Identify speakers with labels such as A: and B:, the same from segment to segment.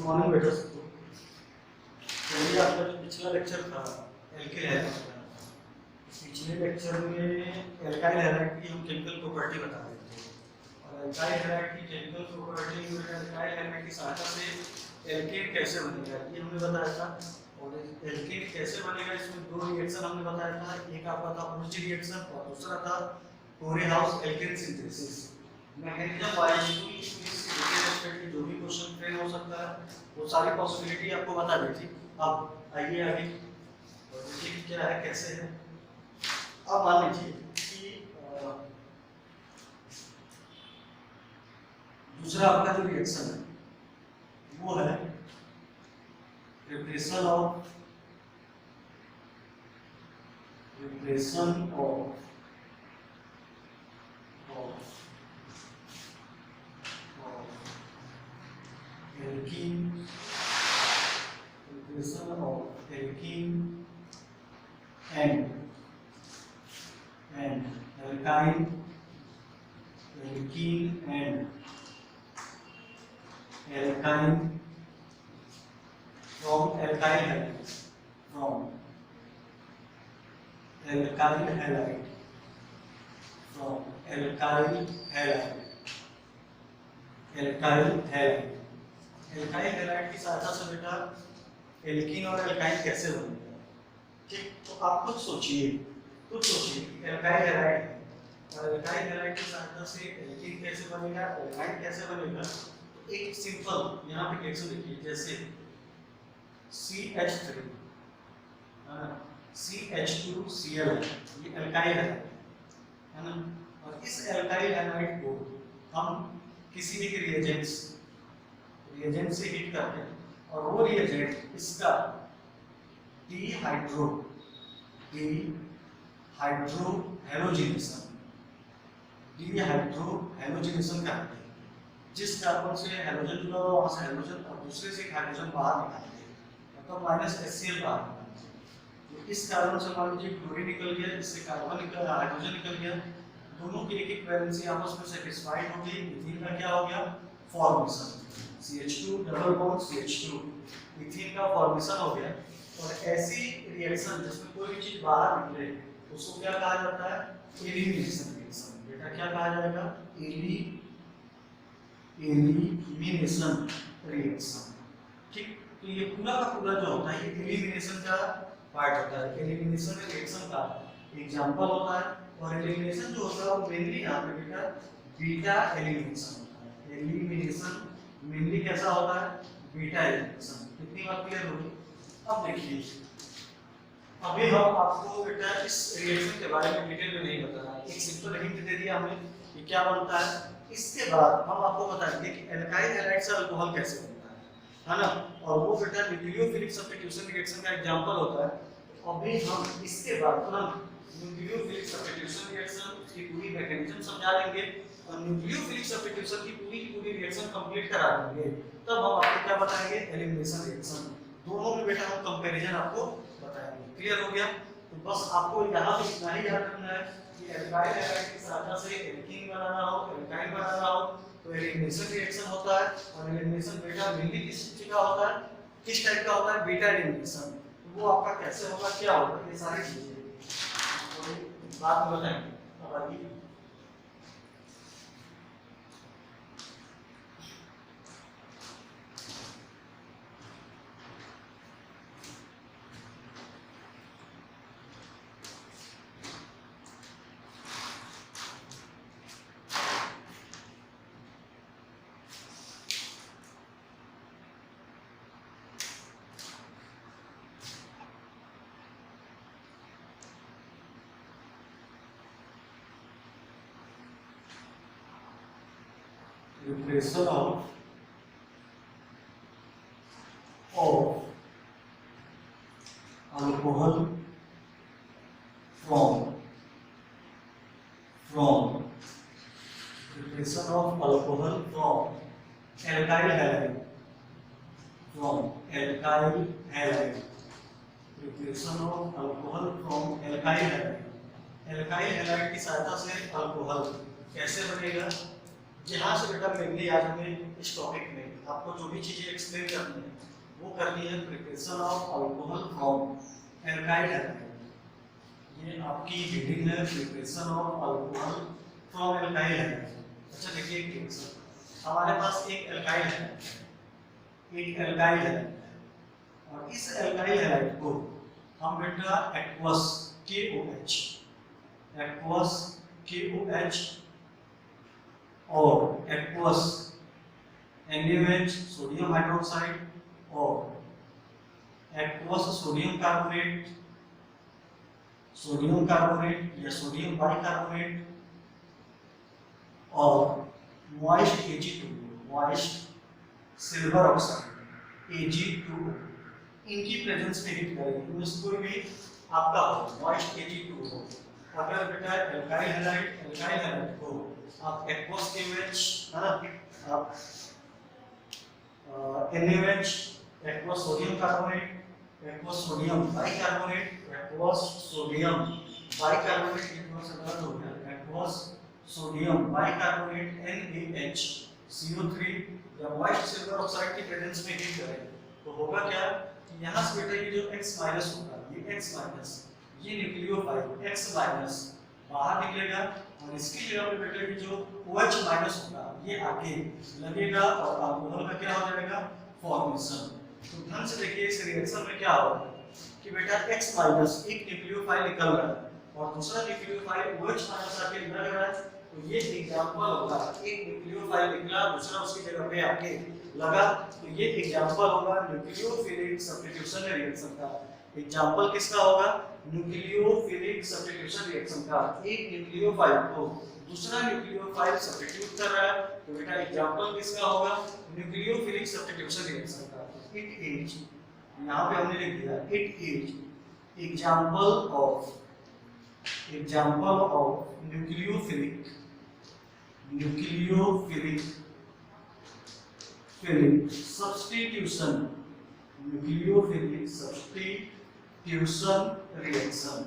A: Good morning बेटा सबको। चलिए आपका जो पिछला लेक्चर था एल्किल हैलाइड का, पिछले लेक्चर में एल्काइल हैलाइड की हम केमिकल प्रॉपर्टी बता रहे थे और एल्काइल हैलाइड की केमिकल प्रॉपर्टी में एल्काइल हैलाइड की सहायता से एल्केन कैसे बनेगा ये हमने बताया था। और एल्केन कैसे बनेगा इसमें दो रिएक्शन हमने बताया था, एक आपका था उर्ज रिएक्शन और दूसरा था कोरेहाउस एल्केन सिंथेसिस। मैकेनिज्म वाइज की जो भी क्वेश्चन फ्रेम हो सकता है वो सारी पॉसिबिलिटी आपको बता दी थी। अब आइए आगे और देखिए क्या है कैसे है। अब मान लीजिए कि दूसरा आपका जो रिएक्शन है वो है preparation of alkene and alkyne from alkyl halide alkyl halide की सहायता से बेटा एल्कीन और एल्काइन कैसे बनेगा। ठीक, तो आप खुद सोचिए एल्काइल हैलाइड और एल्काइल हैलाइड की सहायता से एल्कीन कैसे बनेगा, एल्काइन कैसे बनेगा। तो एक सिंपल यहाँ पे रिएक्शन देखिए, जैसे CH3 CH2Cl ये एल्काइल है ना। और इस एल्काइल हैलाइड को हम किसी भी रिएजेंट से हीट करते हैं और वो रिएजेंट इसका डिहाइड्रो हैलोजिनेशन करते हैं। जिस कार्बन से हैलोजन जुड़ा हुआ वहां से हैलोजन और दूसरे से हाइड्रोजन बाहर निकालते हैं, मतलब -HCl बाहर निकालते हैं। तो इस कार्बन से मान लीजिए क्लोरीन निकल गया, इससे कार्बन निकल हाइड्रोजन निकल गया, दोनों की एक वैलेंसी आपस में सेटिस्फाइड हो गई। इथीन का क्या हो गया, formation CH2 double bond CH2 ethene का फॉर्मेशन हो गया। और ऐसी रिएक्शन जिसमें कोई भी चीज बाहर निकले उसको क्या कहा जाता है, एलिमिनेशन रिएक्शन। बेटा क्या कहा जाएगा, एलिमिनेशन रिएक्शन। ठीक, तो ये पूरा का पूरा जो होता है ये एलिमिनेशन का पार्ट होता है। एलिमिनेशन रिएक्शन का एग्जांपल होता है और एलिमिनेशन जो होता है वो मेनली यहाँ पे बेटा बीटा एलिमिनेशन होता है। एलिमिनेशन मेनली कैसा होता है, बीटा एलिमिनेशन। कितनी बात क्लियर होगी। अब देखिए, अभी हम आपको बेटा इस रिएक्शन के बारे में डिटेल में नहीं बता रहा है, एक सिंपल हिंट दे दिया हमने कि क्या बनता है। इसके बाद हम आपको बताएंगे कि एल्काइल हैलाइड से अल्कोहल कैसे बनता है ना। और वो बेटा न्यूक्लियोफिलिक सब्स्टिट्यूशन रिएक्शन का एग्जांपल होता है। अभी हम इसके बाद तुरंत न्यूक्लियोफिलिक सब्स्टिट्यूशन रिएक्शन की पूरी मैकेनिज्म समझा देंगे और न्यूक्लियोफिलिक सब्स्टिट्यूशन की पूरी रिएक्शन कंप्लीट करा देंगे। तब हम आपको क्या बताएंगे, एलिमिनेशन रिएक्शन। दोनों में बेटा हम कंपैरिजन आपको बताएंगे। क्लियर हो गया। तो बस आपको यहाँ पे इतना ही याद रखना है कि एल्काइल हैलाइड की सहायता से एल्कीन बनाना हो, एल्काइन बनाना हो तो एलिमिनेशन रिएक्शन होता है। और एलिमिनेशन बेटा मेनली किस चीज का होता है, किस टाइप का होता है, बीटा एलिमिनेशन। तो वो आपका कैसे होगा, क्या होगा, ये सारी चीजें बाद में बताएंगे। अब आगे preparation of alcohol from preparation of alcohol from alkyl halide preparation of alcohol from alkyl halide। alkyl halide की सहायता से अल्कोहल कैसे बनेगा, यहाँ से बेटा मेनली आज हमें इस टॉपिक में आपको जो भी चीजें एक्सप्लेन करनी है वो करनी है preparation of alcohol from alkyl halide. ये आपकी हेडिंग है preparation of alcohol from alkyl halide. अच्छा देखिए एक रिएक्शन, हमारे पास एक एल्काइल है, एक एल्काइल हैलाइड है और इस एल्काइल हैलाइड को हम बेटा एक्वस KOH, एक्वस KOH और एक्वस NaOH सोडियम हाइड्रोक्साइड और aqueous sodium carbonate, sodium carbonate या सोडियम बाइकार्बोनेट और moist Ag2O, moist silver oxide Ag2O, इनकी प्रेजेंस में हीट करेंगे। इनमें से कोई भी आपका हो मॉइस्ट Ag2O। अगर बेटा एल्काइल हैलाइड को आप एक्वस KOH है ना, आप NaOH, aqueous sodium carbonate, aqueous sodium bicarbonate, aqueous sodium bicarbonate, aqueous sodium bicarbonate NaHCO3 या मॉइस्ट सिल्वर ऑक्साइड की प्रेजेंस में हीट करें तो होगा क्या कि यहाँ से बेटा ये जो X माइनस होगा, ये X माइनस, ये न्यूक्लियोफाइल X माइनस बाहर निकलेगा और इसकी जगह पे बेटा ये जो OH माइनस होगा ये आगे लगेगा और अल्कोहल का क्या हो जाएगा फॉर्मेशन। तो ध्यान से देखिए इस रिएक्शन में क्या होगा कि बेटा X माइनस एक न्यूक्लियोफाइल निकल रहा है और दूसरा न्यूक्लियोफाइल OH माइनस आके लग रहा है। तो ये एग्जांपल होगा, एक न्यूक्लियोफाइल निकला दूसरा उसकी जगह पे आके लगा, तो ये एग्जांपल होगा न्यूक्लियोफिलिक सब्स्टिट्यूशन रिएक्शन का। एग्जांपल किसका होगा? न्यूक्लियोफिलिक सब्स्टिट्यूशन रिएक्शन का। एक न्यूक्लियोफाइल को दूसरा न्यूक्लियोफाइल सब्स्टिट्यूट कर रहा है तो बेटा एग्जांपल किसका होगा? न्यूक्लियोफिलिक सब्स्टिट्यूशन रिएक्शन का। इट इज, यहां पे हमने लिख दिया it is example of nucleophilic substitution, nucleophilic substitution reaction,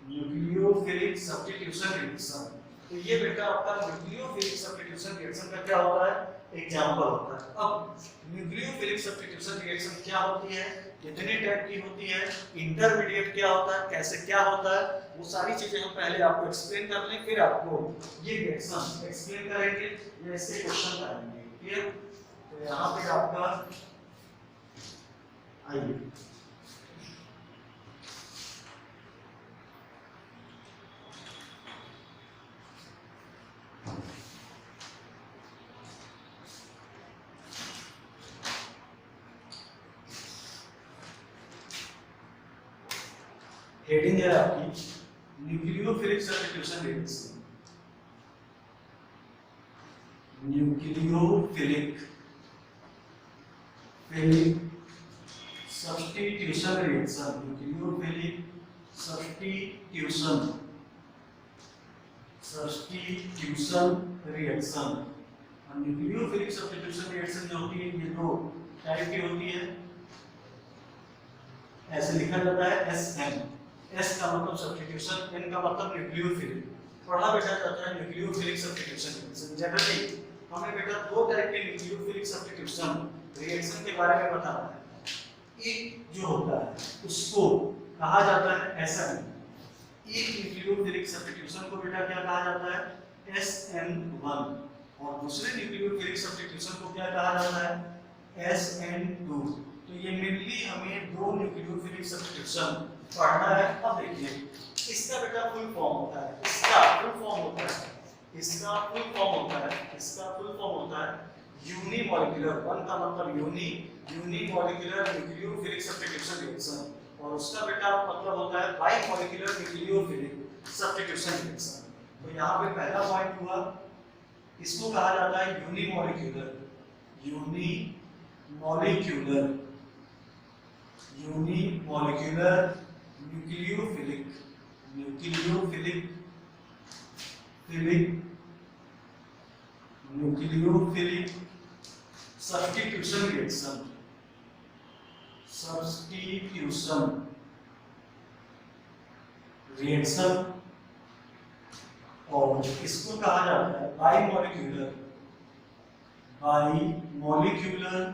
A: nucleophilic substitution reaction. तो ये बेटा आपका न्यूक्लियोफिलिक सब्स्टिट्यूशन रिएक्शन का क्या होता है? एग्जांपल होता है। अब न्यूक्लियोफिलिक सब्स्टिट्यूशन रिएक्शन क्या होती है, कितने टाइप की होती है, इंटरमीडिएट क्या होता है, कैसे क्या होता है, वो सारी चीजें हम पहले आपको एक्सप्लेन कर लें, फिर आपको ये रिएक्शन एक्सप्लेन करेंगे या इसके क्वेश्चन करेंगे। क्लियर? तो यहाँ पे आपका आइए हेडिंग है आपकी nucleophilic substitution reaction. Nucleophilic substitution reaction, nucleophilic substitution reaction. और न्यूक्लियोफिलिक सब्स्टिट्यूशन रिएक्शन जो होती है ये दो टाइप की होती है। ऐसे लिखा जाता है SN, S का मतलब सब्स्टिट्यूशन, N का मतलब न्यूक्लियोफिलिक। पढ़ा बेटा जाता है न्यूक्लियोफिलिक सब्स्टिट्यूशन रिएक्शन। जनरली हमें बेटा दो तरह के न्यूक्लियोफिलिक सब्स्टिट्यूशन रिएक्शन के बारे में बताना है। एक जो होता है उसको कहा जाता है SN। एक न्यूक्लियोफिलिक सब्स्टिट्यूशन को बेटा क्या कहा जाता है? SN1। और दूसरे न्यूक्लियोफिलिक सब्स्टिट्यूशन को क्या कहा जाता है? SN2। तो ये मेनली हमें दो न्यूक्लियोफिलिक सब्स्टिट्यूशन पढ़ना है। अब देखिए इसका बेटा फुल फॉर्म होता है, इसका फुल फॉर्म होता है यूनिमॉलिक्यूलर। वन का मतलब यूनिमॉलिक्यूलर न्यूक्लियोफिलिक सब्स्टिट्यूशन रिएक्शन और उसका बेटा मतलब होता है बाइमॉलिक्यूलर न्यूक्लियोफिलिक सब्स्टिट्यूशन रिएक्शन। तो यहाँ पे पहला पॉइंट हुआ, इसको कहा जाता है यूनिमॉलिक्यूलर न्यूक्लियोफिलिक सब्स्टिट्यूशन रिएक्शन। और इसको कहा जाता है bimolecular bi molecular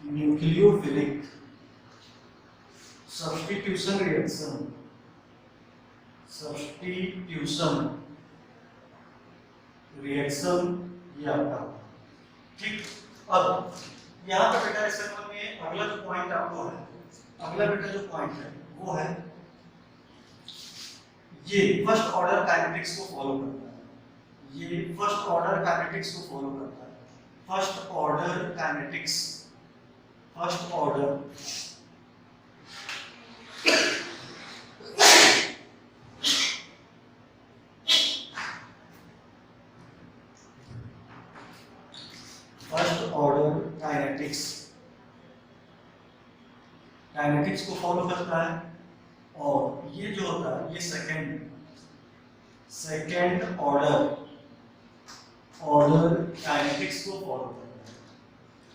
A: nucleophilic substitution reaction ये आपका। ठीक, अब यहाँ पे बेटा SN1 में अगला जो पॉइंट आपको है, अगला बेटा जो पॉइंट है वो है ये फर्स्ट ऑर्डर काइनेटिक्स को फॉलो करता है। ये फर्स्ट ऑर्डर काइनेटिक्स को फॉलो करता है। First order kinetics, first order kinetics को फॉलो करता है। और ये जो होता है ये सेकेंड ऑर्डर काइनेटिक्स को फॉलो करता है।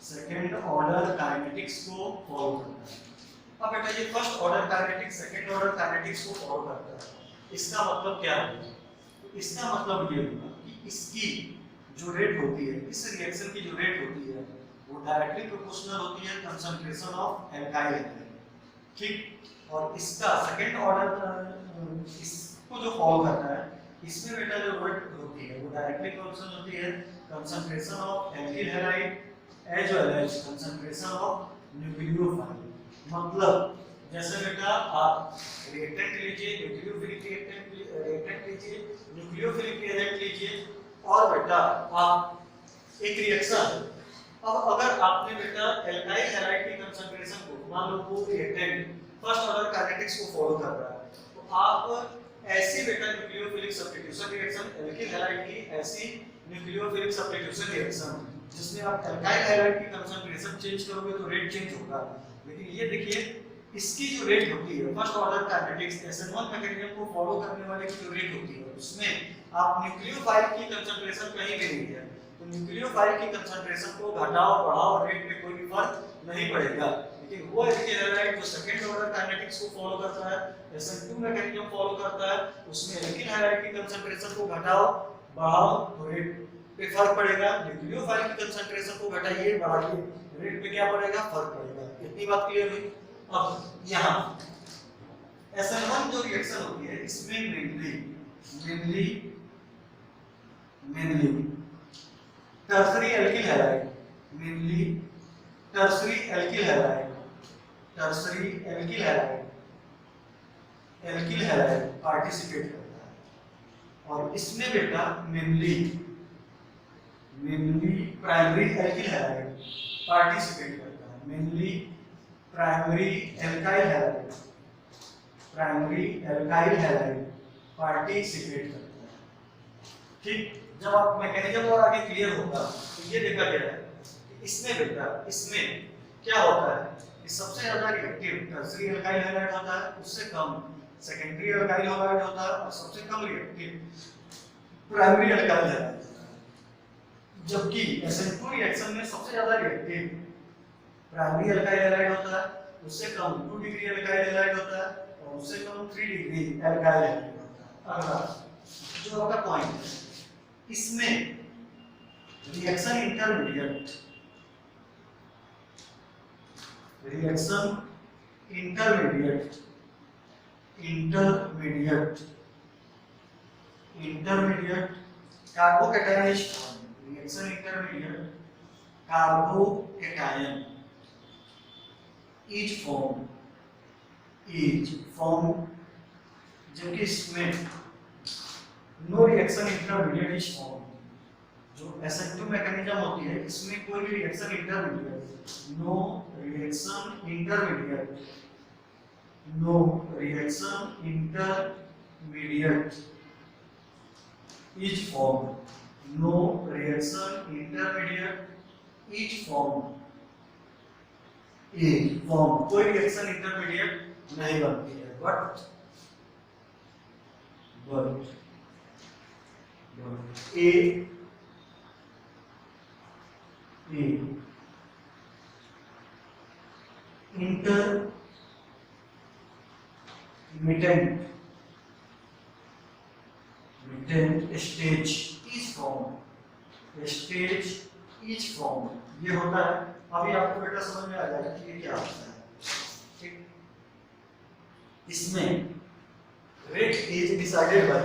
A: सेकेंड ऑर्डर काइनेटिक्स को फॉलो करता है। अब बेटा ये first order kinetics second order kinetics को फॉलो करता है, इसका मतलब क्या है? इसका मतलब ये होगा कि इसकी जो रेट होती है, इस रिएक्शन की जो रेट होती है वो डायरेक्टली प्रोपोर्शनल होती है कंसंट्रेशन ऑफ एल्काइल एनर्जी। ठीक, और इसका सेकंड ऑर्डर इसको जो फॉलो करता है इसमें बेटा जो रेट होती है वो डायरेक्टली प्रोपोर्शनल होती है concentration of alkyl halide as well as concentration of nucleophile. मतलब जैसे बेटा आप रिएक्टेंट लीजिए, न्यूक्लियोफिलिक रिएक्टेंट लीजिए, न्यूक्लियोफिलिक एजेंट लीजिए, और बेटा आप एक रिएक्शन, अब अगर आपने बेटा एल्काइल हैलाइड की कंसंट्रेशन को, मान लो वो रिएक्टेंट फर्स्ट ऑर्डर काइनेटिक्स को फॉलो कर रहा है, तो आप ऐसी बेटा nucleophilic substitution reaction, alkyl halide की ऐसी न्यूक्लियोफिलिक सब्स्टिट्यूशन रिएक्शन जिसमें आप एल्काइल हैलाइड की कंसंट्रेशन चेंज करोगे तो रेट चेंज होगा। लेकिन ये देखिए इसकी जो रेट होती है first order kinetics SN1 mechanism को फॉलो करने वाले की जो रेट होती है उसमें आप न्यूक्लियोफाइल की कंसंट्रेशन कहीं भी नहीं है, तो न्यूक्लियोफाइल की कंसंट्रेशन को घटाओ बढ़ाओ रेट में कोई भी फर्क नहीं पड़ेगा। लेकिन वो एल्किल हैलाइड जो सेकंड ऑर्डर काइनेटिक्स को फॉलो करता है, SN2 मैकेनिज्म फॉलो करता है, उसमें एल्किल हैलाइड की कंसंट्रेशन को घटाओ बढ़ाओ तो रेट पे फर्क पड़ेगा। न्यूक्लियोफाइल की कंसंट्रेशन को घटाइए बढ़ाइए रेट पे क्या पड़ेगा? फर्क पड़ेगा। इतनी बात क्लियर हुई? अब यहाँ SN1 जो रिएक्शन होती है इसमें mainly tertiary alkyl halide, mainly tertiary alkyl halide participate करता है। और इसमें बेटा mainly primary alkyl halide participate करता है, mainly primary alkyl halide participate करता है। ठीक, जब आप मैकेनिज्म और आगे क्लियर होगा तो ये देखा गया है कि इसमें बेटा इसमें क्या होता है कि सबसे ज्यादा रिएक्टिव टर्सरी एल्काइल हैलाइड होता है, उससे कम सेकेंडरी एल्काइल हैलाइड होता है, और सबसे कम रिएक्टिव प्राइमरी एल्काइल हैलाइड होता है। जबकि SN2 रिएक्शन में सबसे ज्यादा रिएक्टिव प्राइमरी एल्काइल हैलाइड होता है, उससे कम 2 डिग्री एल्काइल हैलाइड होता है, और उससे कम 3 डिग्री एल्काइल हैलाइड होता है। अगला जो आपका पॉइंट है, इसमें reaction intermediate carbocation reaction intermediate carbocation is form, जबकि इसमें no reaction intermediate is form. जो SN2 मैकेनिज्म होती है इसमें कोई भी रिएक्शन इंटरमीडिएट इज फॉर्म, कोई रिएक्शन इंटरमीडिएट नहीं बनती है, but A intermittent then stage is formed, stage is formed। ये होता है। अभी आपको बेटा समझ में आ जाएगा कि ये क्या होता है। ठीक, इसमें rate is decided by,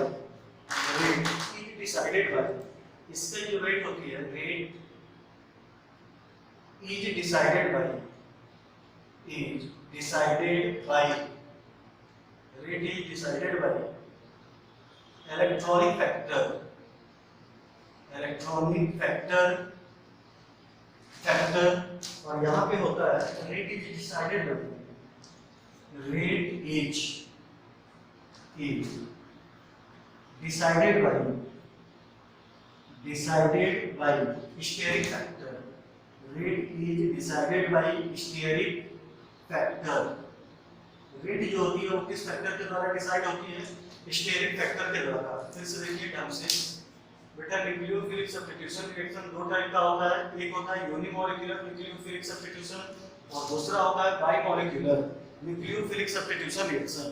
A: rate is decided by, इसका जो रेट होती है, rate is decided by, is decided by, rate is decided by electronic factor, electronic factor, factor. और यहाँ पे होता है rate is decided by, rate is decided by, decided by steric factor, rate is decided by steric factor। Rate जो होती है वो किस फैक्टर के द्वारा डिसाइड होती है? स्टेरिक फैक्टर के द्वारा। फिर से देखिए ढंग से बेटा, न्यूक्लियोफिलिक सब्स्टिट्यूशन रिएक्शन दो टाइप का होता है, एक होता है यूनिमोलिकुलर न्यूक्लियोफिलिक सब्स्टिट्यूशन और दूसरा होता है बाइमोलिकुलर न्यूक्लियोफिलिक सब्स्टिट्यूशन रिएक्शन।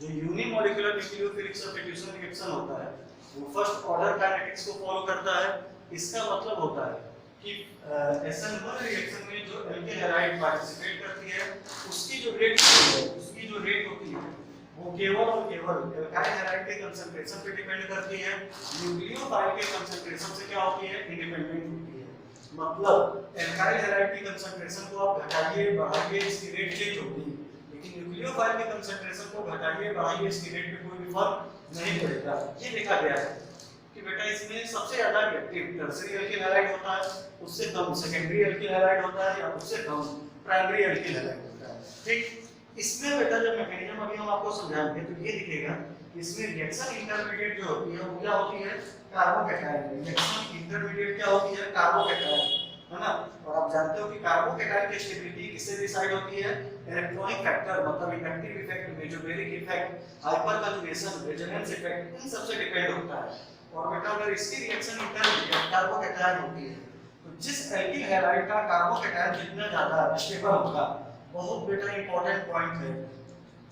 A: जो यूनिमोलिकुलर न्यूक्लियोफिलिक सब्स्टिट्यूशन रिएक्शन होता है वो फर्स्ट ऑर्डर काइनेटिक्स को फॉलो करता है। इसका मतलब होता है कि SN1 रिएक्शन में जो एल्किल हैलाइड पार्टिसिपेट करती है उसकी जो रेट होती है, उसकी जो रेट होती है वो केवल और केवल एल्काइल हैलाइड के कंसंट्रेशन पे डिपेंड करती है। न्यूक्लियोफाइल के कंसंट्रेशन से क्या होती है? इंडिपेंडेंट होती है। मतलब एल्काइल हैलाइड की कंसंट्रेशन को आप घटाइए बढ़ाइए इसकी रेट चेंज होगी, लेकिन न्यूक्लियोफाइल के कंसंट्रेशन को घटाइए बढ़ाइए इसकी रेट पे कोई भी फर्क नहीं पड़ेगा। ये देखा गया है कि बेटा इसमें सबसे ज्यादा रिएक्टिव टर्शियरी एल्किल हैलाइड होता है, उससे कम सेकेंडरी एल्किल हैलाइड होता है या उससे कम प्राइमरी एल्किल हैलाइड होता है। ठीक, इसमें बेटा जब मैकेनिज्म अभी हम आपको समझाएंगे तो ये दिखेगा इसमें रिएक्शन इंटरमीडिएट जो होती है वो क्या होती है? कार्बोकैटायन। रिएक्शन इंटरमीडिएट क्या होती है? कार्बोकैटायन, है ना। और आप जानते हो कि कार्बोकैटायन की स्टेबिलिटी किससे डिसाइड होती है? इलेक्ट्रॉनिक फैक्टर, मतलब effective effect, mesomeric effect, hyperconjugation, resonance effect, इन सब से डिपेंड होता है। और बेटा अगर इसकी रिएक्शन इंटरमीडिएट कार्बोकैटायन होती है तो जिस एल्किल हैलाइड का कार्बोकैटायन जितना ज्यादा स्टेबल होगा, बहुत बेटा इंपॉर्टेंट पॉइंट है,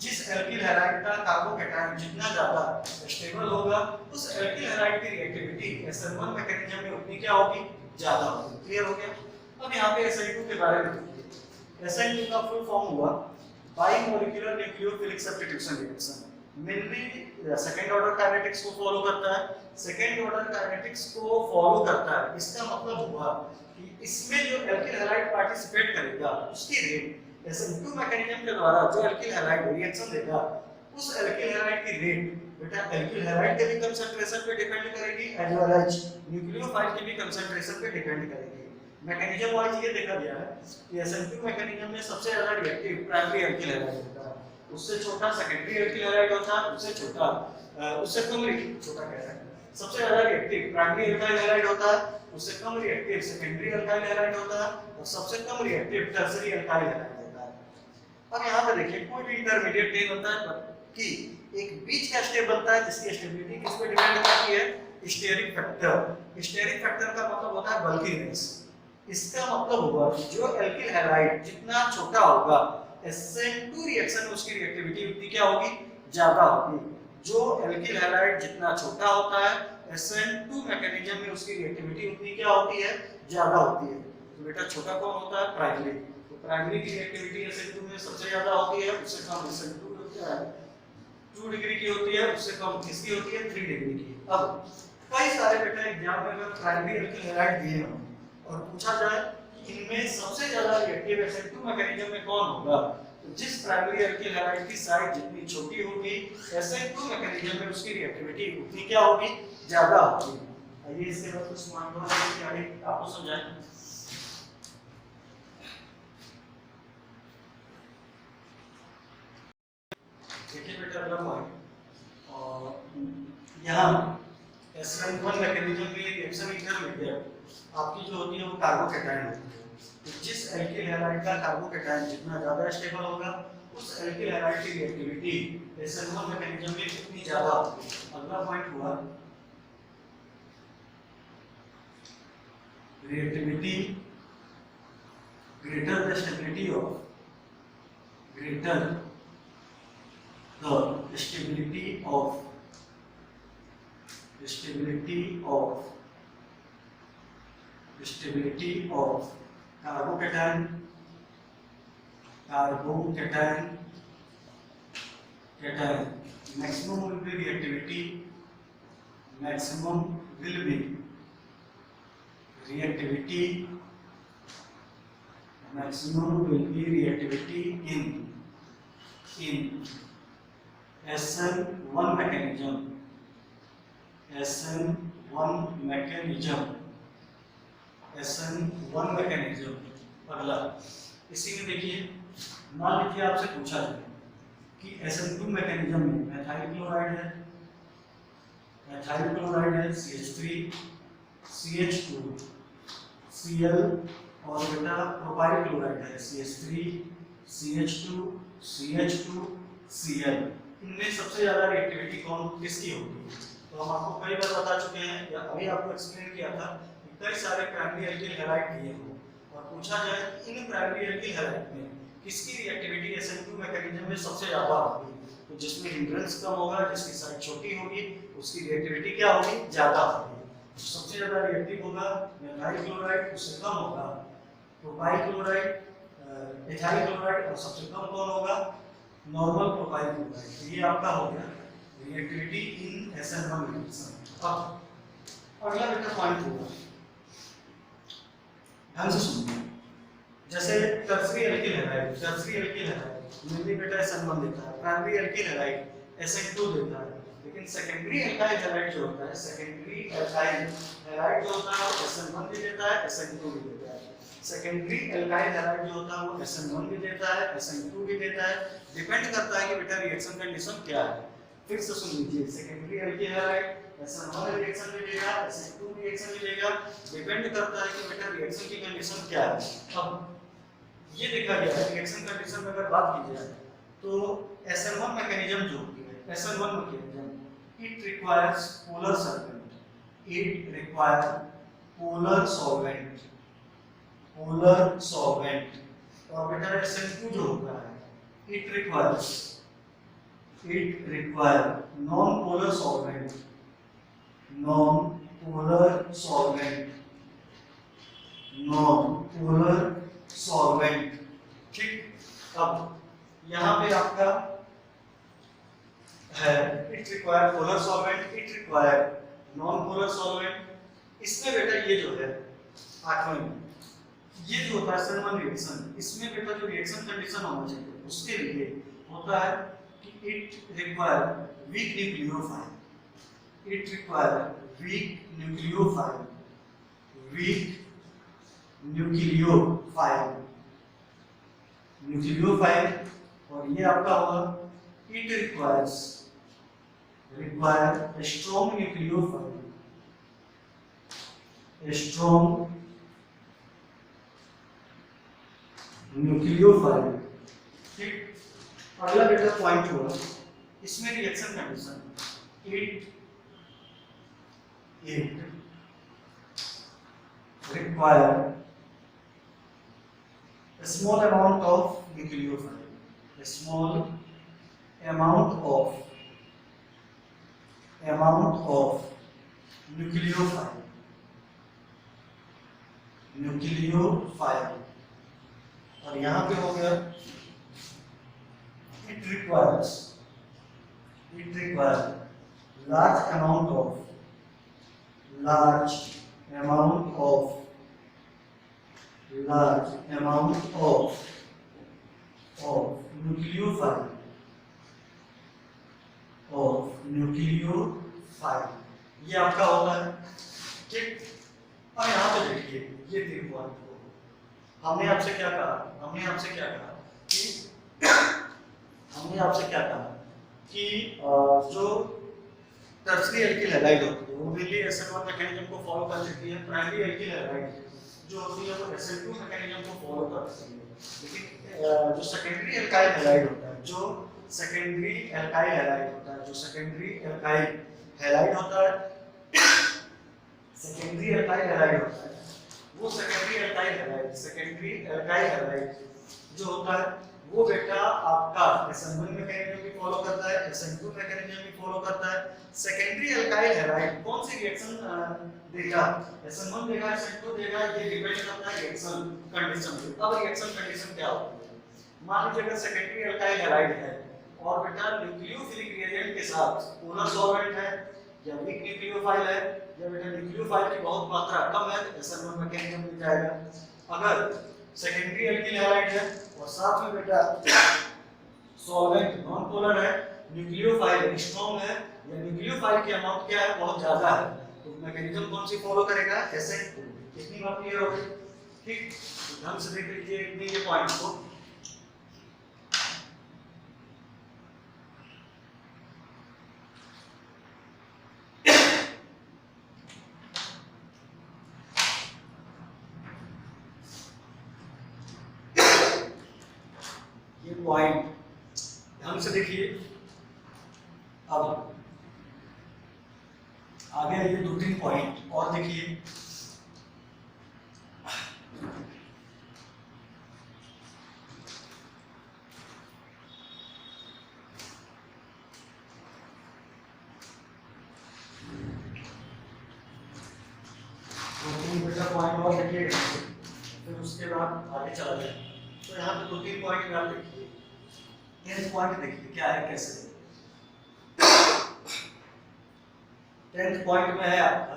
A: जिस एल्किल हैलाइड का कार्बोकैटायन जितना ज्यादा स्टेबल होगा उस एल्किल हैलाइड की रिएक्टिविटी SN1 मैकेनिज्म में उतनी क्या होगी? ज्यादा होगी। क्लियर हो गया? अब यहाँ पे SN2 के बारे में देखिए। SN2 का फुल फॉर्म हुआ bimolecular nucleophilic substitution reaction. Mainly second order kinetics को फॉलो करता है, सेकंड ऑर्डर काइनेटिक्स को फॉलो करता है। इसका मतलब हुआ कि इसमें जो एल्किल हैलाइड पार्टिसिपेट करेगा उसकी रेट SN2 मैकेनिज्म के द्वारा जो एल्किल हैलाइड रिएक्शन देगा उस एल्किल हैलाइड की रेट बेटा एल्किल हैलाइड के भी कंसंट्रेशन पे डिपेंड करेगी एज वेल एज न्यूक्लियोफाइल के भी कंसंट्रेशन पे डिपेंड करेगी। मैकेनिज्म वाइज ये देखा गया है कि SN2 मैकेनिज्म में सबसे ज्यादा रिएक्टिव प्राइमरी एल्किल हैलाइड होता है, उससे छोटा सेकेंडरी एल्किल हैलाइड होता है, उससे छोटा उससे कम छोटा कह रहा है, सबसे ज्यादा रिएक्टिव प्राइमरी एल्काइल हैलाइड होता है, उससे कम रिएक्टिव सेकेंडरी एल्काइल हैलाइड होता है और सबसे कम रिएक्टिव टर्शियरी एल्काइल हैलाइड होता है। अब यहाँ पे देखिए कोई भी इंटरमीडिएट नहीं बनता है कि एक बीच का स्टेप बनता है जिसकी स्टेबिलिटी किस पे डिपेंड करती है? Steric factor. स्टेरिक फैक्टर का मतलब होता है बल्कीनेस। इसका मतलब हुआ कि जो एल्किल हैलाइड जितना छोटा होगा SN2 रिएक्शन में उसकी रिएक्टिविटी उतनी क्या होगी? ज्यादा होगी। जो एल्किल हैलाइड जितना छोटा होता है SN2 मैकेनिज्म में उसकी रिएक्टिविटी उतनी क्या होती है? ज्यादा होती है। तो बेटा छोटा कौन होता है? प्राइमरी। तो प्राइमरी की रिएक्टिविटी SN2 में सबसे ज्यादा होती है, उससे कम SN2 होता है 2 डिग्री की होती है, उससे कम किसकी होती है? 3 डिग्री की। अब कई सारे बेटा एग्जाम में अगर प्राइमरी एल्किल हैलाइड दिए हों और पूछा जाए कि इनमें सबसे ज्यादा रिएक्टिव SN2 मैकेनिज्म में कौन होगा, तो जिस प्राइमरी एल्किल हैलाइड की साइज जितनी छोटी होगी SN2 मैकेनिज्म में उसकी रिएक्टिविटी उतनी क्या होगी? ज्यादा होगी। आइए इसके बाद कुछ मान लो कि आगे आपको समझाएं। देखिए बेटा अगला पॉइंट और यहाँ SN1 मैकेनिज्म में रिएक्शन इंटरमीडिएट आपकी जो होती है वो कार्बोकैटायन होती है। तो जिस एल्किल हैलाइड का कार्बोकैटायन जितना ज्यादा स्टेबल होगा उस एल्किल हैलाइड की रिएक्टिविटी SN1 मैकेनिज्म में कितनी ज्यादा होगी। अगला पॉइंट हुआ reactivity greater the stability of stability of carbocation maximum will be reactivity in SN1 mechanism अगला इसी में देखिए, मान लीजिए आपसे पूछा जाए कि SN2 मैकेनिज्म में methyl क्लोराइड है CH3 CH2 Cl और बेटा प्रोपाइल क्लोराइड है CH3 CH2 CH2 Cl। इनमें सबसे ज्यादा रिएक्टिविटी किसकी होगी? तो हम आपको कई बार बता चुके हैं या अभी आपको एक्सप्लेन किया था कि कई सारे प्राइमरी एल्किल हैलाइड दिए हो और पूछा जाए इन प्राइमरी एल्किल हैलाइड में किसकी रिएक्टिविटी SN2 मैकेनिज्म में सबसे ज्यादा होगी, तो जिसमें हिंड्रेंस कम होगा, जिसकी साइड छोटी होगी, उसकी रिएक्टिविटी क्या होगी? ज्यादा होगी। तो सबसे ज्यादा रिएक्टिव होगा मेथाइल क्लोराइड, उससे कम होगा प्रोपाइल क्लोराइड, एथाइल क्लोराइड और सबसे कम कौन होगा? Normal propyl chloride. तो ये आपका हो गया रिएक्टिविटी इन SN1 मैकेनिज्म। अब अगला बेटा पॉइंट होगा, ध्यान से सुनिए। जैसे टर्सरी एल्किल हैलाइड मेनली बेटा SN1 देता है, प्राइमरी एल्किल हैलाइड SN2 देता है, लेकिन सेकेंडरी एल्काइल हैलाइड जो होता है SN1 भी देता है, SN2 भी देता है। सेकेंडरी एल्काइल हैलाइड जो होता है वो SN1 भी देता है, SN2 भी देता है। डिपेंड करता है कि बेटा रिएक्शन कंडीशन क्या है। फिर से सुन लीजिए, secondary alkyl halide SN1 reaction भी देगा, SN2 रिएक्शन भी देगा। डिपेंड करता है कि बेटा रिएक्शन की कंडीशन क्या है। अब ये देखा गया है रिएक्शन कंडीशन में अगर बात की जाए तो SN1 मैकेनिज्म जो होती है, SN1 mechanism it requires polar solvent, polar solvent. और बेटा SN2 जो होता है it require non polar solvent. ठीक, अब यहाँ पे आपका है it require polar solvent, it require non polar solvent. इसमें बेटा ये जो है आठवें में ये जो होता है SN1 रिएक्शन, इसमें बेटा जो रिएक्शन कंडीशन होना चाहिए उसके लिए होता है कि इट रिक्वायर वीक न्यूक्लियोफाइल, और ये आपका होगा इट रिक्वायर स्ट्रॉन्ग न्यूक्लियोफाइल। ठीक, अगला बेटा पॉइंट होगा इसमें reaction condition it require a small amount of nucleophile, nucleophile। और यहाँ पे हो गया it requires large amount of nucleophile। ये आपका होता है। ठीक, और यहाँ पे देखिए ये तीन पॉइंट को हमने आपसे क्या कहा कि जो टर्सरी एल्किल हैलाइड होती है वो मेनली SN1 मैकेनिज्म को फॉलो कर सकती है। प्राइमरी एल्किल हैलाइड जो होती है वो SN2 मैकेनिज्म को फॉलो कर सकती है। लेकिन जो सेकेंडरी एल्काइल हैलाइड होता है वो सेकेंडरी एल्काइल हैलाइड होता है जो होता है वो बेटा आपका SN1 मैकेनिज्म भी फॉलो करता है, SN2 मैकेनिज्म भी फॉलो करता है। सेकेंडरी अल्काइल हैलाइड कौन सी रिएक्शन देगा, SN1 देगा, SN2 देगा, ये डिपेंड करता है रिएक्शन कंडीशन पे। अब रिएक्शन कंडीशन क्या होती है, मान लीजिए अगर सेकेंडरी अल्काइल हैलाइड है और बेटा न्यूक्लियोफिलिक रिएजेंट के साथ पोलर सॉल्वेंट है या वीक न्यूक्लियोफाइल है या बेटा न्यूक्लियोफाइल की बहुत मात्रा कम है, SN1 मैकेनिज्म मिल जाएगा। अगर सेकेंडरी अल्किल हैलाइड है और साथ में बेटा सॉल्वेंट नॉन पोलर है, न्यूक्लियोफाइल स्ट्रांग है या न्यूक्लियोफाइल की अमाउंट क्या है बहुत ज्यादा है, तो मैकेनिज्म कौन सी फॉलो करेगा, SN2। इतनी बात क्लियर हो गई, ठीक। तो ध्यान से देख लीजिए इतने ये पॉइंट को। ये पॉइंट ध्यान से देखिए। अब आगे ये 2-3 पॉइंट और देखिए। पॉइंट और देखिए, फिर उसके बाद आगे चला जाए। तो यहाँ पे 2-3 पॉइंट याद रखिए। टेंथ पॉइंट देखिए क्या है, कैसे 10th पॉइंट में है आपका।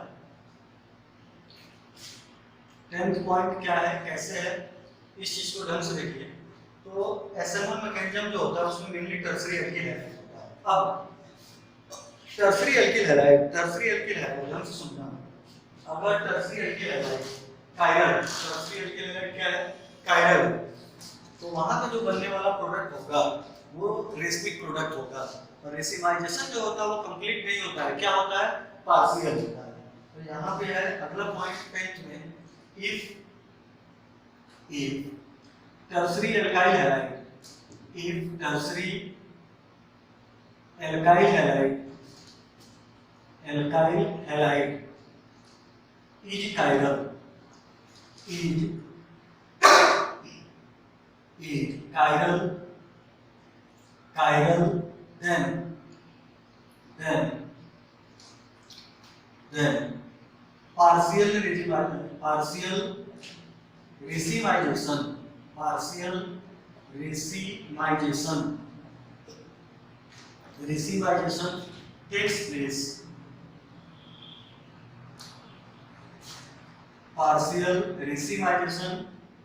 A: 10th पॉइंट क्या है, कैसे है, इस चीज को ढंग से देखिए। तो SN1 मैकेनिज्म जो होता है उसमें मेनली टर्सरी अल्किल है। अब टर्सरी अल्किल हैलाइड ढंग से सुनना। अगर tertiary alkyl halide chiral, tertiary alkyl halide क्या है, कायरल, तो वहां पे जो बनने वाला प्रोडक्ट होगा वो रेसिमिक प्रोडक्ट होगा। और रेसिमाइजेशन जो होता है वो कंप्लीट नहीं होता है, क्या होता है, पार्शियल होता है। तो यहाँ पे है अगला पॉइंट 10th में, if tertiary alkyl halide, if tertiary alkyl halide is chiral, then partial racemization takes place. Partial racemization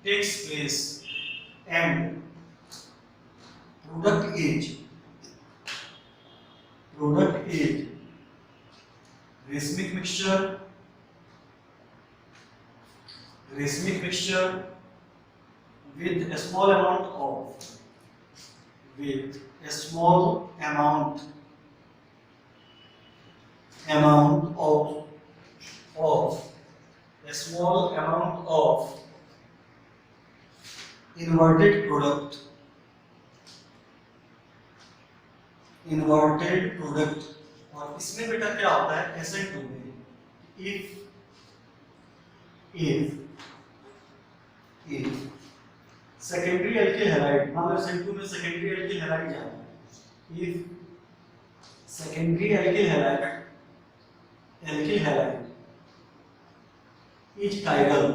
A: takes place and product is racemic mixture with a small amount of inverted product, और इसमें बेटा क्या होता है, SN2 में if secondary alkyl halide, मान लो SN2 में secondary alkyl halide जाना है, if secondary alkyl halide is chiral,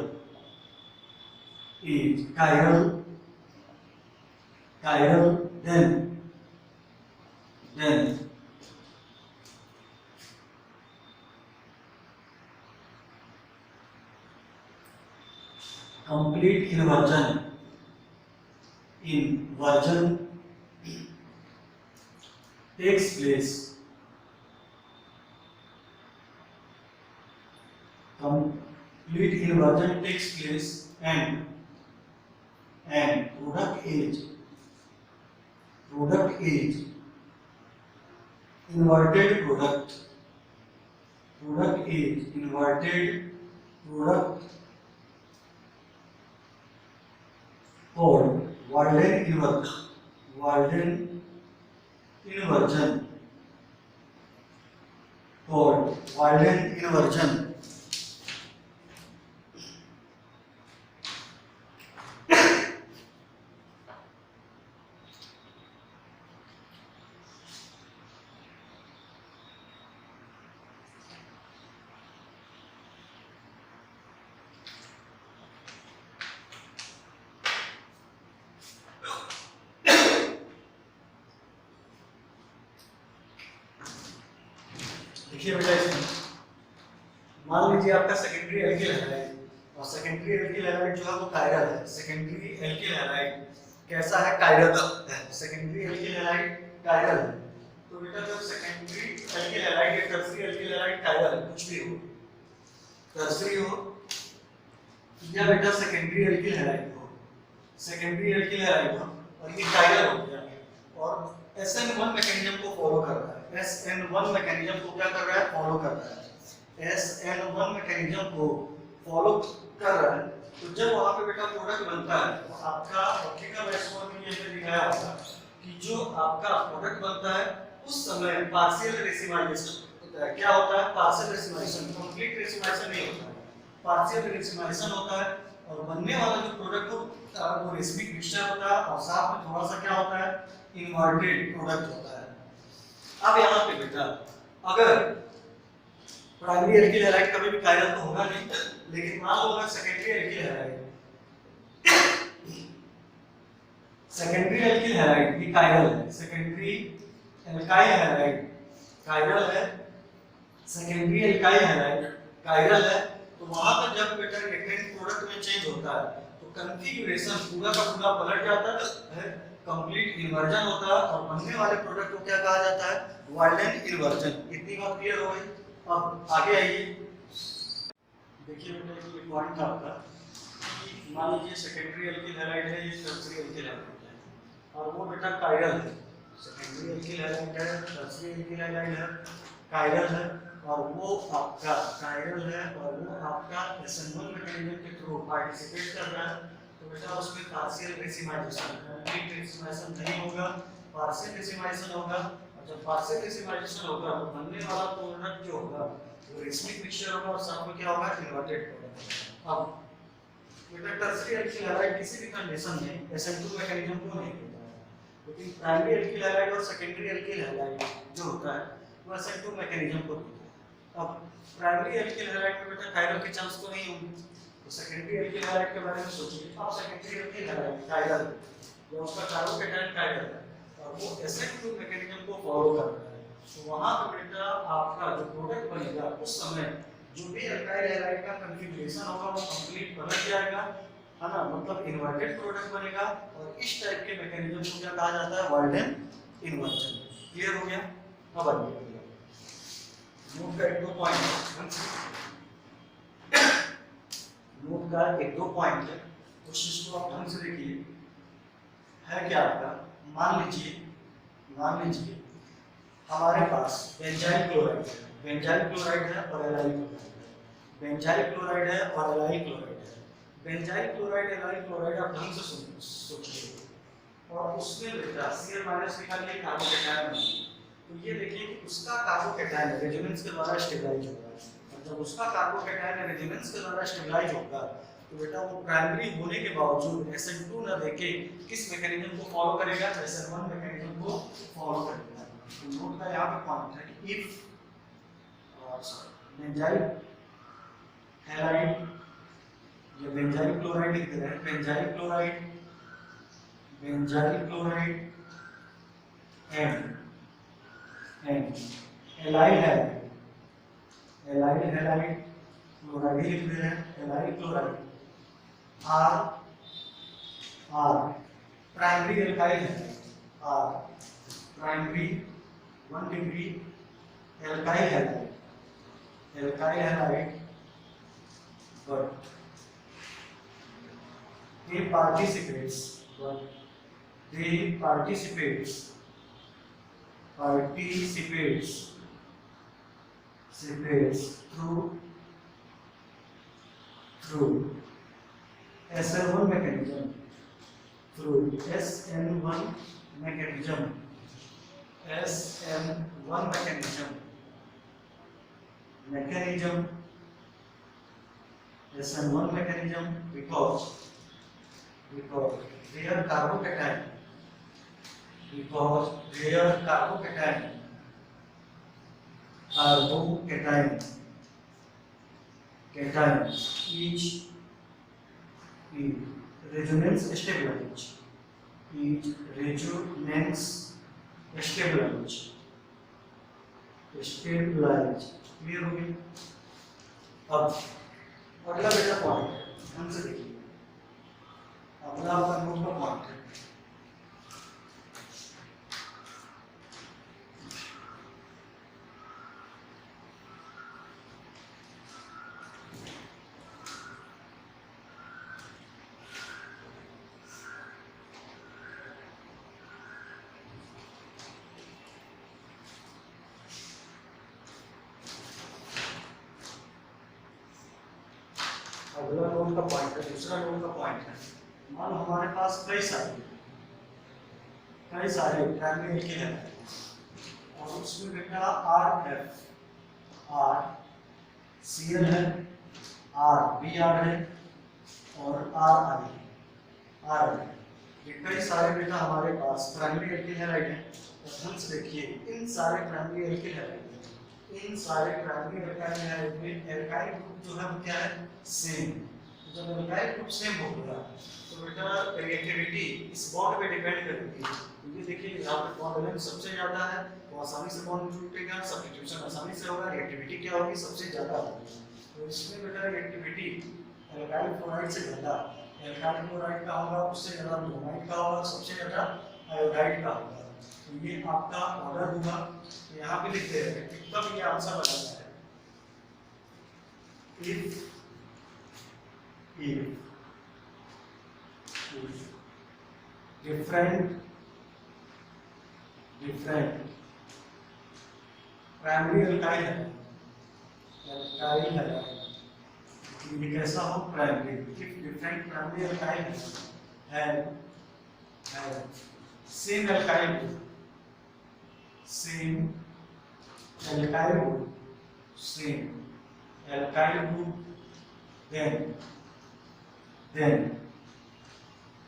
A: then complete inversion takes place. Complete inversion takes place and product is inverted product called Walden inversion. देखिए बेटा इसमें मान लीजिए आपका सेकेंडरी एल्किल हैलाइड, और सेकेंडरी एल्किल हैलाइड जो है वो कायरल है। सेकेंडरी एल्किल हैलाइड कैसा है? कायरल है। सेकेंडरी एल्किल हैलाइड कायरल है। तो बेटा जब सेकेंडरी एल्किल हैलाइड या टर्सरी एल्किल हैलाइड कायरल है, कुछ भी हो, टर्सरी हो या बेटा सेकेंडरी एल्किल हैलाइड हो, सेकेंडरी एल्किल हैलाइड हो और ये कायरल हो गया और SN1 मैकेनिज्म को फॉलो कर रहा है। SN1 मैकेनिज्म को क्या कर रहा है? फॉलो कर रहा है। SN1 मैकेनिज्म को फॉलो कर रहा है। तो जब वहां पे बेटा प्रोडक्ट बनता है तो आपका ऑप्टिकल रेस्पॉन्स में ये दिखाया होगा कि जो आपका प्रोडक्ट बनता है उस समय पार्शियल रेसिमाइजेशन होता है। क्या होता है? पार्शियल रेसिमाइजेशन, कंप्लीट रेसिमाइजेशन नहीं होता है, पार्शियल रेसिमाइजेशन होता है और बनने वाला जो प्रोडक्ट हो वो रेसिमिक मिक्सचर होता है और साथ में थोड़ा सा क्या होता है? इन्वर्टेड प्रोडक्ट होता है। अब यहाँ पे बेटा अगर प्राइमरी एल्किल हैलाइड कभी भी कायरल तो होगा नहीं, लेकिन मान लो अगर secondary alkyl halide, secondary alkyl halide ये कायरल है, सेकेंडरी एल्काइल हैलाइड कायरल है, सेकेंडरी एल्काइल हैलाइड कायरल है, तो वहां पर जब बेटा रिएक्टेंट प्रोडक्ट में चेंज होता है तो कॉन्फ़िगरेशन पूरा का पूरा पलट जाता है, कंप्लीट इन्वर्जन होता है और बनने वाले प्रोडक्ट को क्या कहा जाता है? Walden inversion. इतनी बात क्लियर हो गई। अब आगे आइए, देखिए बेटा ये पॉइंट आपका कि मान लीजिए सेकेंडरी एल्किल हैलाइड है, ये टर्सरी एल्किल हैलाइड है और वो बेटा कायरल है। सेकेंडरी एल्किल हैलाइड है, टर्सरी एल्किल हैलाइड है, कायरल है और वो आपका कायरल है और वो आपका SN1 मैकेनिज्म के थ्रू पार्टिसिपेट कर रहा है। तो बेटा उसमें पार्शियल रेसिमाइजेशन, कंप्लीट रेसिमाइजेशन नहीं होगा, पार्शियल रेसिमाइजेशन होगा और जब पार्शियल रेसिमाइजेशन होगा तो बनने वाला प्रोडक्ट जो होगा वो रेसिमिक मिक्सचर होगा और साथ में क्या होगा? Inverted product. अब बेटा टर्सरी एल्किल हैलाइड किसी भी कंडीशन में SN2 मैकेनिज्म को नहीं होता है, लेकिन प्राइमरी एल्किल हैलाइड और सेकेंडरी एल्किल हैलाइड जो होता है वो SN2 मैकेनिज्म को होता है। अब प्राइमरी एल्किल हैलाइड में बेटा कायरल के चांस तो नहीं होंगे, तो सेकेंडरी एल्किल हैलाइड के बारे में सोचिए। अब सेकेंडरी एल्किल हैलाइड कायरल या उसका कार्बोकेटायन कायरल है और वो SN2 मैकेनिज्म को फॉलो कर रहा है, तो वहां पे बेटा आपका जो प्रोडक्ट बनेगा उस समय जो भी एल्काइल हैलाइड का कॉन्फ़िगरेशन होगा वो कंप्लीट बदल जाएगा, है ना, मतलब इन्वर्टेड प्रोडक्ट बनेगा और इस टाइप के मैकेनिज्म को क्या कहा जाता है? Walden inversion. क्लियर हो गया? अब आइए नोट का एक दो पॉइंट है, उस चीज को आप ढंग से देखिए। है क्या आपका? मान लीजिए हमारे पास बेंजाइल क्लोराइड है, बेंजाइल क्लोराइड है और एलाइल क्लोराइड है, बेंजाइल क्लोराइड है और एलाइल क्लोराइड है। बेंजाइल क्लोराइड एलाइल क्लोराइड आप ढंग से सोचिए और उसमें बेटा Cl- निकालिए कार्बोकेटायन बने, तो ये देखिए कि उसका कार्बोकेटायन रेजोनेंस के द्वारा स्टेबलाइज होगा और जब उसका कार्बोकेटायन रेजोनेंस के द्वारा स्टेबलाइज होगा तो बेटा वो प्राइमरी होने के बावजूद SN2 न देके किस मैकेनिज्म को फॉलो करेगा? SN1 मैकेनिज्म को फॉलो करेगा। तो नोट का यहाँ पे पॉइंट है कि इफ बेंजाइल हैलाइड या बेंजाइल क्लोराइड लिख रहे हैं, benzyl chloride and allyl halide chloride लिख रहे हैं, allyl chloride are primary alkyl halide, are primary 1 degree alkyl halide but they participates through SN1 mechanism, SN1 mechanism because their carbocation each resonance stabilize stabilise. Clear हो गई? अब अगला बेटा point है, ध्यान से देखिए। अगला आपका नोट का पॉइंट है, अगला नोट का पॉइंट है, दूसरा नोट का पॉइंट है। मान लो हमारे पास कई सारे प्राइमरी एल्केन है और उसमें बेटा R F R C L है, आर बी आर है और आर आई आर है। ये कई सारे बेटा हमारे पास प्राइमरी एल्केन हैलाइड है। ध्यान से देखिए, इन सारे प्राइमरी एल्केन हैलाइड इन सारे प्राइमरी एल्काइल हैलाइड में एल्काइल ग्रुप जो है वो क्या है? सेम। जब एल्काइल ग्रुप सेम होगा तो बेटा रिएक्टिविटी इस बॉन्ड पे डिपेंड करेगी। क्योंकि देखिए यहाँ पे बॉन्ड लेंथ सबसे ज्यादा है तो आसानी से बॉन्ड टूटेगा, सब्स्टिट्यूशन आसानी से होगा, रिएक्टिविटी क्या होगी? सबसे ज्यादा होगी। तो इसमें बेटा रिएक्टिविटी एल्काइल क्लोराइड से ज्यादा, एल्काइल क्लोराइड का होगा, उससे ज्यादा ब्रोमाइड का होगा, सबसे ज्यादा आयोडाइड का होगा। तो ये आपका ऑर्डर होगा, यहाँ पे लिख दे रहे हैं तब ये आंसर बनाना है। if different प्राइमरी एल्काइल है, ये कैसा हो? Primary. if different primary alkyl है same alkyl group, same alkyl group, then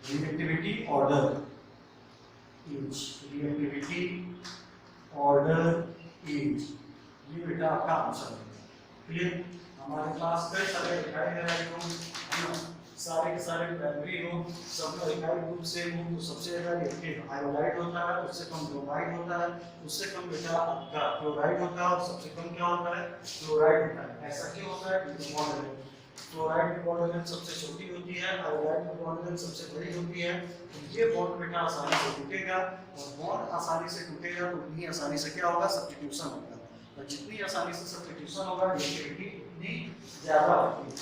A: reactivity order is ये बेटा आपका आंसर है। क्लियर? हमारे पास कई सारे एल्काइल हैलाइड हो, सारे के सारे प्राइमरी हो, सब एल्काइल ग्रुप सेम हो, तो सबसे ज्यादा रिएक्टिव आयोडाइड होता है, उससे कम ब्रोमाइड होता है, उससे कम बेटा आपका क्लोराइड होता है और सबसे कम क्या होता है? क्लोराइड होता है। ऐसा क्यों होता है? क्योंकि बॉन्ड लेंथ, क्लोराइड की बॉन्ड लेंथ सबसे छोटी होती है, आयोडाइड की बॉन्ड लेंथ सबसे बड़ी होती है। तो ये बॉन्ड बेटा आसानी से टूटेगा और बॉन्ड आसानी से टूटेगा तो उतनी आसानी से क्या होगा? सब्स्टिट्यूशन होगा। और जितनी आसानी से सब्स्टिट्यूशन होगा रिएक्टिविटी उतनी ज्यादा होगी।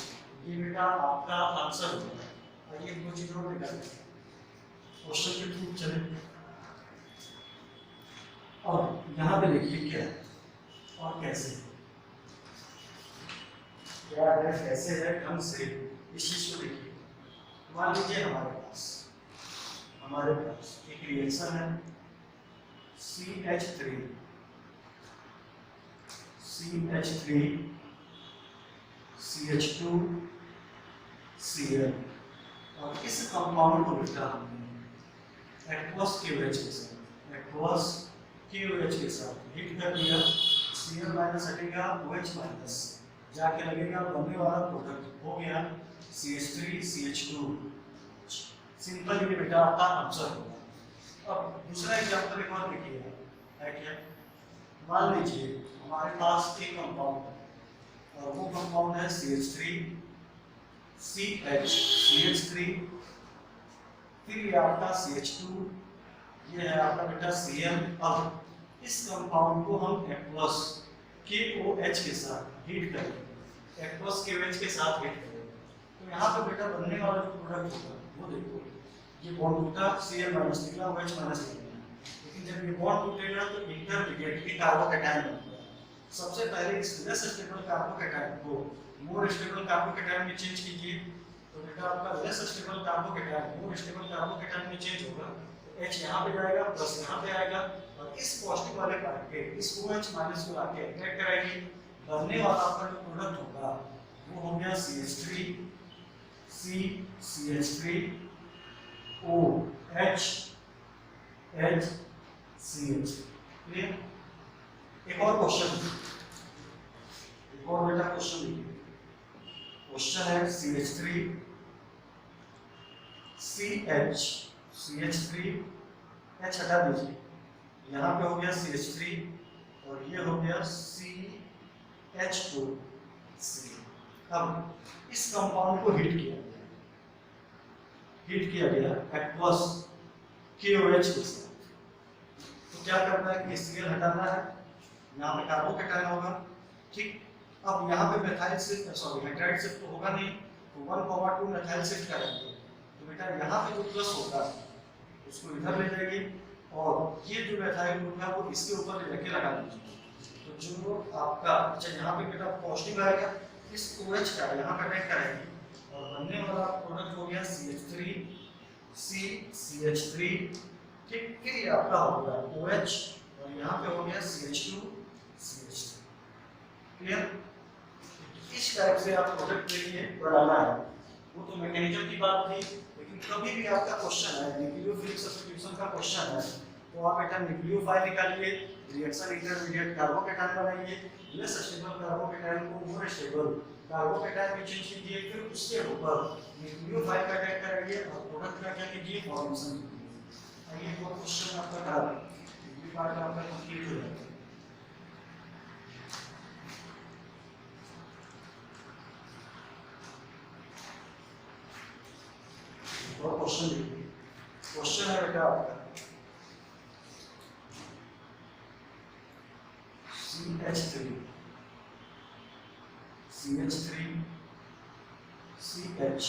A: ये बेटा आपका आंसर होगा। आइए दो चीजों को निकालें, क्वेश्चन के थ्रू चलें। और यहाँ पे देखिए क्या है और कैसे, क्या है, कैसे है, ढंग से इस चीज को देखिए। मान लीजिए हमारे पास एक रिएक्शन है CH3 CH2 Cl और इस कंपाउंड को बेटा हमने एक्वस KOH के साथ हीट कर दिया। Cl माइनस हटेगा, OH माइनस जाके लगेगा, बनने वाला प्रोडक्ट हो गया CH3 CH2। सिंपल ये बेटा आपका आंसर होगा। अब दूसरा एग्जांपल एक और लिखिए, है क्या? मान लीजिए हमारे पास एक कंपाउंड है और वो कंपाउंड है CH3 CH3, फिर ये आपका CH2, ये है आपका बेटा Cl। अब इस कंपाउंड को हम एक्वस KOH के साथ हीट करेंगे, एक्वस KOH के साथ हीट करेंगे तो यहाँ पे बेटा बनने वाला जो प्रोडक्ट होगा वो देखो, ये बॉन्ड टूटा, Cl माइनस निकला, OH माइनस निकला। लेकिन जब ये बॉन्ड टूटेगा तो इंटरमीडिएट की कार्बोकैटायन बनेगा। सबसे पहले इस लेस स्टेबल कार्बोकैटायन को मोर स्टेबल कार्बोकैटायन में चेंज कीजिए तो बेटा आपका less stable carbocation more stable carbocation में चेंज होगा। तो H यहाँ पे जाएगा, प्लस यहाँ पे आएगा और इस पॉजिटिव वाले पार्ट के इस OH माइनस को आके अट्रैक्ट कराएगी। बनने वाला आपका जो प्रोडक्ट होगा वो हो गया CH3 CH3 OH HCH। Clear? एक और क्वेश्चन, एक और बेटा क्वेश्चन लिखिए। क्वेश्चन है CH3 CH3 H हटा दीजिए, यहाँ पे हो गया CH3 और ये हो गया CH2C। अब इस कंपाउंड को हीट किया गया एक्वस KOH के साथ। तो क्या करना है कि Cl हटाना है, यहाँ पे कार्बोकेटायन होगा, ठीक। अब यहाँ पे मेथाइल शिफ्ट हाइड्राइड शिफ्ट तो होगा नहीं, तो 1,2 मेथाइल शिफ्ट करेंगे, तो बेटा यहाँ पे जो प्लस होगा उसको इधर ले जाएगी और ये जो मेथाइल ग्रुप है वो इसके ऊपर लेके लगा दीजिए। तो जो आपका अच्छा यहाँ पे बेटा पॉजिटिव आएगा, इस OH का यहाँ कनेक्ट करेंगे और बनने वाला प्रोडक्ट हो गया CH3, ठीक। फिर ये आपका हो गया OH और यहाँ पे हो गया CH2, CH3। क्लियर? इस टाइप से आप प्रोडक्ट के लिए बनाना है। वो तो मैकेनिज्म की बात थी, लेकिन कभी भी आपका क्वेश्चन है न्यूक्लियोफिलिक सब्स्टिट्यूशन का क्वेश्चन है तो आप बेटा न्यूक्लियोफाइल निकालिए, रिएक्शन इंटरमीडिएट कार्बोकेटायन बनाइए, लेस स्टेबल कार्बोकेटायन को मोर स्टेबल कार्बोकेटायन में चेंज कीजिए, फिर उसके ऊपर न्यूक्लियोफाइल का अटैक करिए और प्रोडक्ट का क्या कीजिए, फॉर्मेशन कीजिए। ये वो क्वेश्चन आपका करा ये पार्ट आपका कंप्लीट हो जाएगा। और क्वेश्चन देखिए, क्वेश्चन है बेटा आपका CH3 CH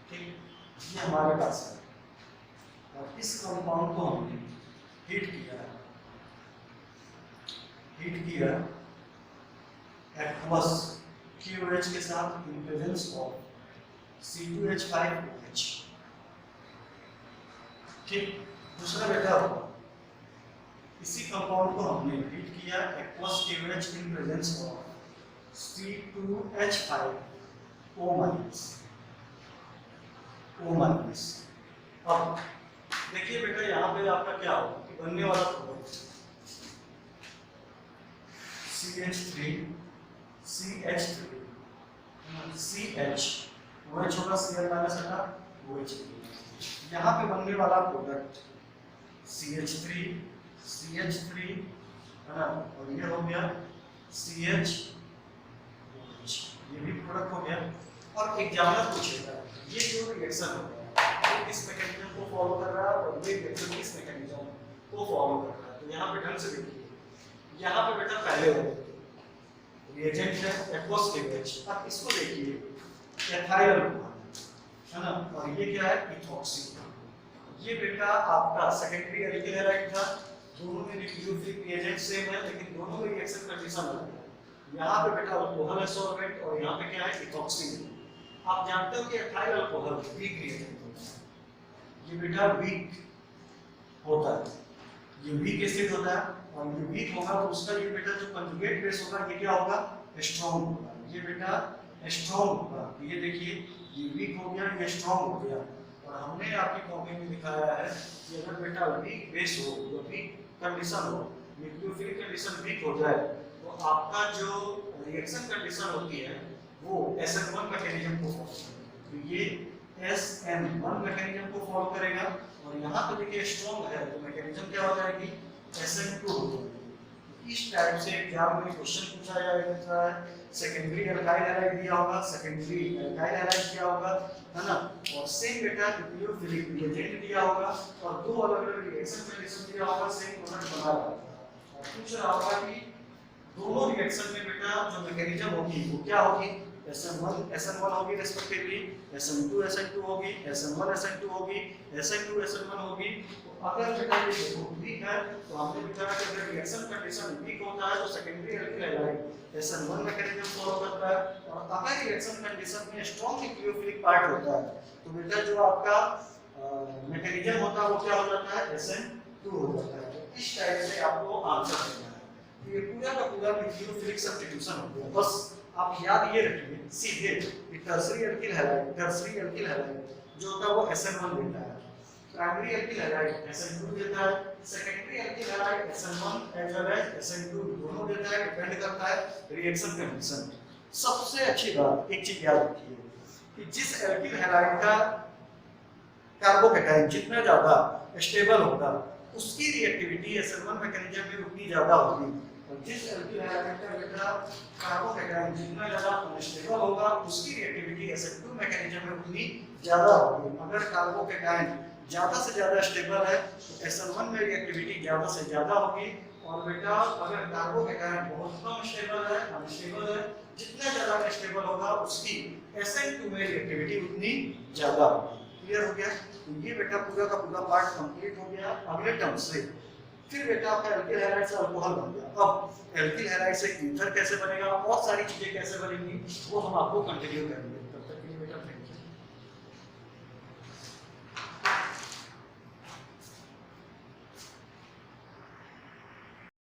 A: ठीक, ये हमारे पास है और इस कंपाउंड को हमने हीट किया एक्वस KOH के साथ इन प्रेजेंस ऑफ C2H5OH, ठीक। दूसरा बेटा होगा इसी कंपाउंड को हमने हीट किया aqueous KOH in presence of C2H5O-। अब देखिए बेटा यहाँ पे आपका क्या होगा कि बनने वाला प्रोडक्ट CH OH होगा, Cl माइनस हटा OH। यहाँ पे बनने वाला प्रोडक्ट CH3 है ना, और ये हो गया CH, ये भी प्रोडक्ट हो गया। और एग्जामिनर पूछेगा ये जो रिएक्शन हो रहा है ये किस मैकेनिज्म को फॉलो कर रहा है और ये रिएक्शन किस मैकेनिज्म को फॉलो कर रहा है। तो यहाँ पे ढंग से देखिए, यहाँ पे बेटा पहले हो रिएजेंट है एक्वस KOH, अब इसको देखिए एथाइल अल्कोहल है ना, और ये क्या है इथॉक्सी। ये बेटा आपका सेकेंडरी एल्किल हैलाइड था, दोनों में न्यूक्लियोफिलिक रिएजेंट सेम है लेकिन दोनों में रिएक्शन कंडीशन अलग है। यहाँ पे बेटा अल्कोहल है सॉल्वेंट और यहाँ पे क्या है इथॉक्सी। आप जानते हो कि एथाइल अल्कोहल वीक रिएजेंट होता है, ये बेटा वीक होता है, ये वीक एसिड होता है और ये वीक होगा तो उसका ये बेटा जो कंजुगेट बेस होगा ये क्या होगा स्ट्रॉन्ग होगा, ये बेटा स्ट्रॉन्ग होगा। ये देखिए ये वीक हो गया, ये स्ट्रॉन्ग हो गया। और हमने आपकी कॉपी में दिखाया है कि अगर बेटा वीक बेस हो या वीक कंडीशन हो, न्यूक्लियोफिलिक कंडीशन वीक हो जाए तो आपका जो रिएक्शन कंडीशन होती है वो SN1 मैकेनिज्म को फॉलो करेगा। तो ये SN1 मैकेनिज्म को फॉलो करेगा और यहाँ पे देखिए स्ट्रॉन्ग है तो मैकेनिज्म क्या हो जाएगी SN2 हो जाएगी। इस टाइप से एग्जाम में क्वेश्चन पूछा जाएगा, सेकेंडरी अल्काइल हैलाइड दिया होगा, सेकेंडरी अल्काइल हैलाइड दिया होगा है ना, और सेम बेटा न्यूक्लियोफिलिक रिएजेंट दिया होगा और दो अलग-अलग रिएक्शन कंडीशन दिया होगा, सेम प्रोडक्ट बना रहा होगा। और पूछ रहा होगा कि दोनों रिएक्शन में बेटा जो मैकेनिज्म होगी वो क्या होगी, SN1 होगी रेस्पेक्टिवली, SN2 होगी, SN1 होगी, SN2 होगी। तो अगर बेटा ये देखो वीक है तो हमने बताया कि अगर रिएक्शन कंडीशन वीक होता है तो secondary alkyl halide SN1 mechanism follow करता है और अगर रिएक्शन कंडीशन में स्ट्रॉन्ग न्यूक्लियोफिलिक पार्ट होता है तो बेटा जो आपका मैकेनिज्म होता है वो क्या हो जाता है SN2 हो जाता है। तो इस टाइप से आपको आंसर देना है। तो ये पूरा का पूरा न्यूक्लियोफिलिक सब्स्टिट्यूशन हो गया। बस आप याद ये रखिए सीधे टर्सरी एल्किल हैलाइड जो होता है वो SN1 देता है, प्राइमरी एल्किल हैलाइड SN2 देता है, secondary alkyl halide SN1 as well as SN2 दोनों देता है, डिपेंड करता है रिएक्शन कंडीशन। सबसे अच्छी बात एक चीज याद रखिए कि जिस एल्किल हैलाइड का कार्बोकैटायन जितना ज्यादा स्टेबल होगा उसकी रिएक्टिविटी SN1 मैकेनिज्म में उतनी ज्यादा होगी। और जिस एल्किल हैलाइड का बेटा कार्बोकैटायन जितना ज्यादा अनस्टेबल होगा उसकी रिएक्टिविटी SN2 मैकेनिज्म में उतनी ज्यादा होगी। अगर कार्बोकैटायन ज्यादा से ज्यादा स्टेबल है तो SN1 में रिएक्टिविटी ज्यादा से ज्यादा होगी। और बेटा अगर कार्बोकैटायन बहुत कम स्टेबल है, अनस्टेबल है, जितना ज्यादा अनस्टेबल होगा उसकी SN2 में रिएक्टिविटी उतनी ज्यादा होगी। क्लियर हो गया? तो ये बेटा पूरा का पूरा पार्ट कंप्लीट हो गया। अगले टर्म से फिर बेटा आपका एल्किल हैलाइड से अल्कोहल बन गया। अब एल्किल हैलाइड से ईथर कैसे बनेगा, बहुत सारी चीजें कैसे बनेंगी वो हम आपको कंटिन्यू करेंगे।